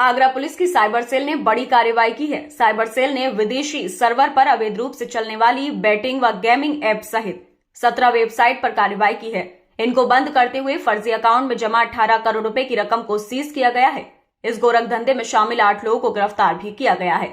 Agra police की cyber cell ने बड़ी कार्रवाई की है। साइबर सेल ने विदेशी सर्वर पर अवैध रूप से चलने वाली बैटिंग व गेमिंग ऐप सहित 17 वेबसाइट पर कार्रवाई की है। इनको बंद करते हुए फर्जी अकाउंट में जमा 18 करोड़ रुपए की रकम को सीज किया गया है। इस गोरख धंधे में शामिल 8 लोगों को गिरफ्तार भी किया गया है।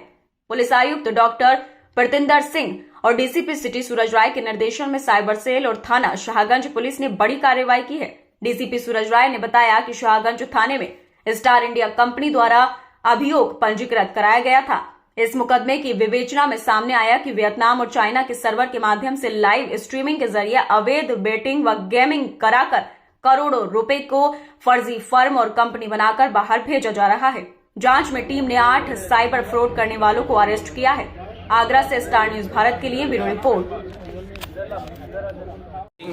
पुलिस आयुक्त डॉक्टर प्रतिंदर सिंह और डीसीपी सिटी सूरज राय के निर्देशन में साइबर सेल और थाना शाहगंज पुलिस ने बड़ी कार्रवाई की है। डीसीपी सूरज राय ने बताया कि शाहगंज थाने में स्टार इंडिया कंपनी द्वारा अभियोग पंजीकृत कराया गया था। इस मुकदमे की विवेचना में सामने आया कि वियतनाम और चाइना के सर्वर के माध्यम से लाइव स्ट्रीमिंग के जरिए अवैध बेटिंग व गेमिंग कराकर करोड़ों रुपए को फर्जी फर्म और कंपनी बनाकर बाहर भेजा जा रहा है। जांच में टीम ने 8 साइबर फ्रॉड करने वालों को अरेस्ट किया है। आगरा से स्टार न्यूज भारत के लिए ब्यूरो रिपोर्ट।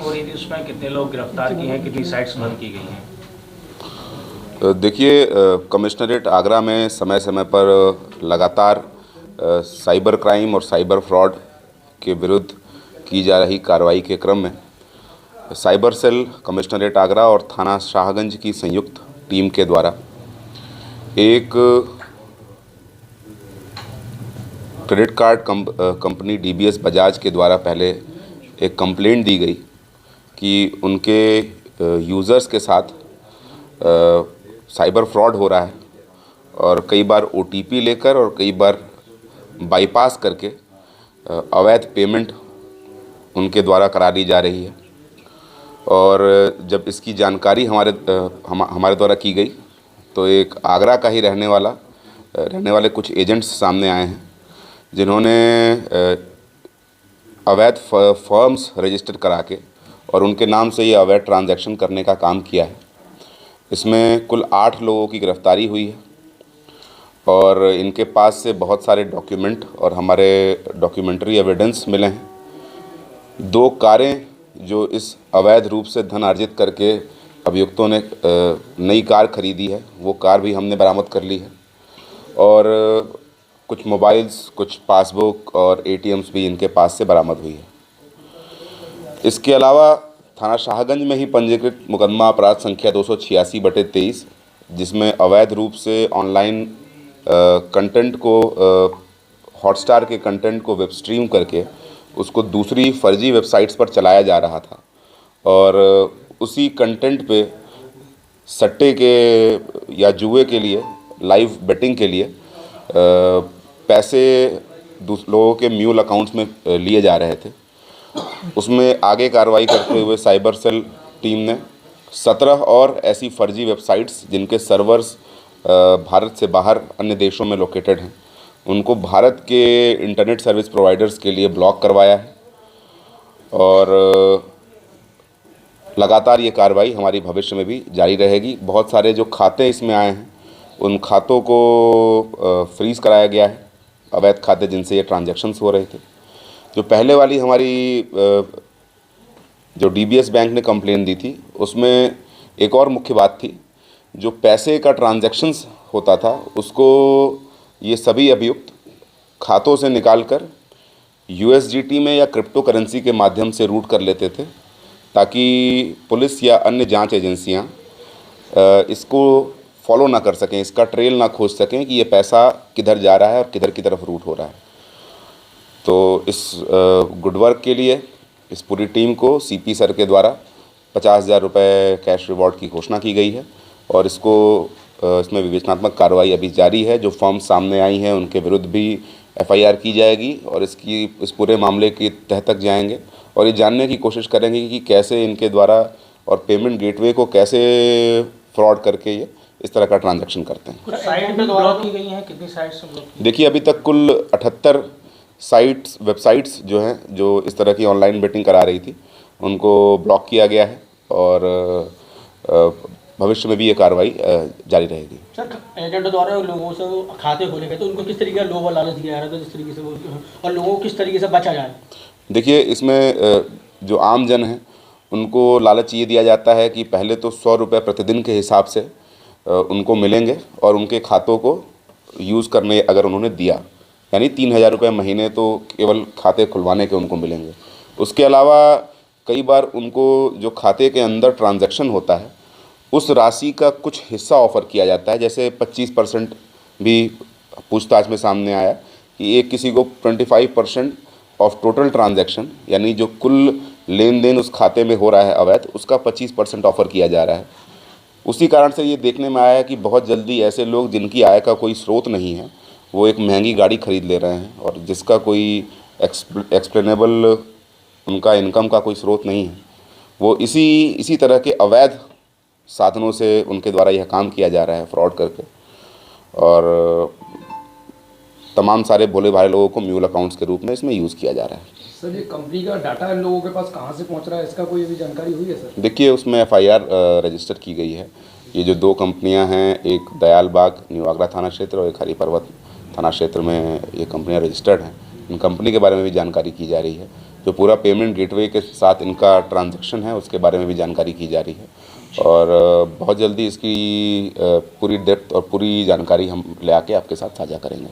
हो रही थी उसमें कितने लोग गिरफ्तार किए हैं, कितनी साइट्स बंद की गई हैं? देखिए, कमिश्नरेट आगरा में समय समय पर लगातार साइबर क्राइम और साइबर फ्रॉड के विरुद्ध की जा रही कार्रवाई के क्रम में साइबर सेल कमिश्नरेट आगरा और थाना शाहगंज की संयुक्त टीम के द्वारा एक credit card company DBS Bajaj के द्वारा पहले एक कंप्लेंट दी गई कि उनके यूज़र्स के साथ साइबर फ्रॉड हो रहा है और कई बार ओटीपी लेकर और कई बार बाईपास करके अवैध पेमेंट उनके द्वारा करा दी जा रही है। और जब इसकी जानकारी हमारे द्वारा की गई तो एक आगरा का ही रहने वाले कुछ एजेंट्स सामने आए हैं जिन्होंने अवैध फर्म्स रजिस्टर करा के और उनके नाम से ये अवैध ट्रांजैक्शन करने का काम किया है। इसमें कुल 8 लोगों की गिरफ्तारी हुई है और इनके पास से बहुत सारे डॉक्यूमेंट और हमारे डॉक्यूमेंट्री एविडेंस मिले हैं। 2 कारें जो इस अवैध रूप से धन अर्जित करके अभियुक्तों ने नई कार खरीदी है, वो कार भी हमने बरामद कर ली है और कुछ मोबाइल्स, कुछ पासबुक और एटीएम्स भी इनके पास से बरामद हुई है। इसके अलावा थाना शाहगंज में ही पंजीकृत मुकदमा अपराध संख्या 286/23 जिसमें अवैध रूप से ऑनलाइन कंटेंट को हॉटस्टार के कंटेंट को वेब स्ट्रीम करके उसको दूसरी फर्जी वेबसाइट्स पर चलाया जा रहा था और उसी कंटेंट पे सट्टे के या जुए के लिए, लाइव बेटिंग के लिए पैसे लोगों के म्यूल अकाउंट्स में लिए जा रहे थे। उसमें आगे कार्रवाई करते हुए साइबर सेल टीम ने 17 और ऐसी फर्जी वेबसाइट्स जिनके सर्वर्स भारत से बाहर अन्य देशों में लोकेटेड हैं, उनको भारत के इंटरनेट सर्विस प्रोवाइडर्स के लिए ब्लॉक करवाया है और लगातार ये कार्रवाई हमारी भविष्य में भी जारी रहेगी। बहुत सारे जो खाते इसमें आए हैं उन खातों को फ्रीज़ कराया गया है, अवैध खाते जिनसे ये ट्रांजैक्शंस हो रहे थे। जो पहले वाली हमारी जो डीबीएस बैंक ने कंप्लेन दी थी उसमें एक और मुख्य बात थी, जो पैसे का ट्रांजैक्शंस होता था उसको ये सभी अभियुक्त खातों से निकालकर यूएसडीटी में या क्रिप्टो करेंसी के माध्यम से रूट कर लेते थे ताकि पुलिस या अन्य जांच एजेंसियां इसको फॉलो ना कर सकें, इसका ट्रेल ना खोज सकें कि ये पैसा किधर जा रहा है और किधर की तरफ रूट हो रहा है। तो इस गुड वर्क के लिए इस पूरी टीम को सीपी सर के द्वारा 50,000 रुपये कैश रिवॉर्ड की घोषणा की गई है और इसमें विवेचनात्मक कार्रवाई अभी जारी है। जो फर्म सामने आई हैं उनके विरुद्ध भी एफआईआर की जाएगी और इस पूरे मामले की तह तक जाएंगे और ये जानने की कोशिश करेंगे कि कैसे इनके द्वारा और पेमेंट गेटवे को कैसे फ्रॉड करके ये इस तरह का ट्रांजैक्शन करते हैं। कुछ साइट पे ब्लॉक की गई हैं, कितनी साइट्स ब्लॉक की? देखिए, अभी तक कुल 78 वेबसाइट्स जो हैं जो इस तरह की ऑनलाइन बेटिंग करा रही थी उनको ब्लॉक किया गया है और भविष्य में भी ये कार्रवाई जारी रहेगी। सर, एजेंट द्वारा लोगों से खाते खोले गए तो उनको किस तरीके का लोभ और लालच दिया जा रहा था, जिस तरीके से और लोगों को किस तरीके से बचा जाए? देखिए, इसमें जो आम जन हैं उनको लालच ये दिया जाता है कि पहले तो 100 रुपये प्रतिदिन के हिसाब से उनको मिलेंगे और उनके खातों को यूज़ करने अगर उन्होंने दिया, यानी 3,000 रुपये महीने तो केवल खाते खुलवाने के उनको मिलेंगे। उसके अलावा कई बार उनको जो खाते के अंदर ट्रांजैक्शन होता है उस राशि का कुछ हिस्सा ऑफ़र किया जाता है। जैसे 25% भी पूछताछ में सामने आया कि एक किसी को 25% ऑफ टोटल ट्रांजैक्शन, यानी जो कुल लेन देन उस खाते में हो रहा है अवैध, उसका 25% ऑफ़र किया जा रहा है। उसी कारण से ये देखने में आया कि बहुत जल्दी ऐसे लोग जिनकी आय का कोई स्रोत नहीं है, वो एक महंगी गाड़ी खरीद ले रहे हैं और जिसका कोई एक्सप्लेनेबल उनका इनकम का कोई स्रोत नहीं है, वो इसी तरह के अवैध साधनों से उनके द्वारा यह काम किया जा रहा है, फ्रॉड करके, और तमाम सारे भोले भाले लोगों को म्यूल अकाउंट्स के रूप में इसमें यूज़ किया जा रहा है। सर, ये कंपनी का डाटा इन लोगों के पास कहाँ से पहुँच रहा है, इसका कोई अभी जानकारी हुई है सर? देखिए, उसमें FIR रजिस्टर की गई है। ये जो 2 कंपनियां हैं, एक दयालबाग न्यू आगरा थाना क्षेत्र और एक हरी पर्वत थाना क्षेत्र में ये कंपनियां रजिस्टर्ड हैं। इन कंपनी के बारे में भी जानकारी की जा रही है। जो पूरा पेमेंट गेटवे के साथ इनका ट्रांजैक्शन है, उसके बारे में भी जानकारी की जा रही है और बहुत जल्दी इसकी पूरी डेप्थ और पूरी जानकारी हम ले आके आपके साथ साझा करेंगे।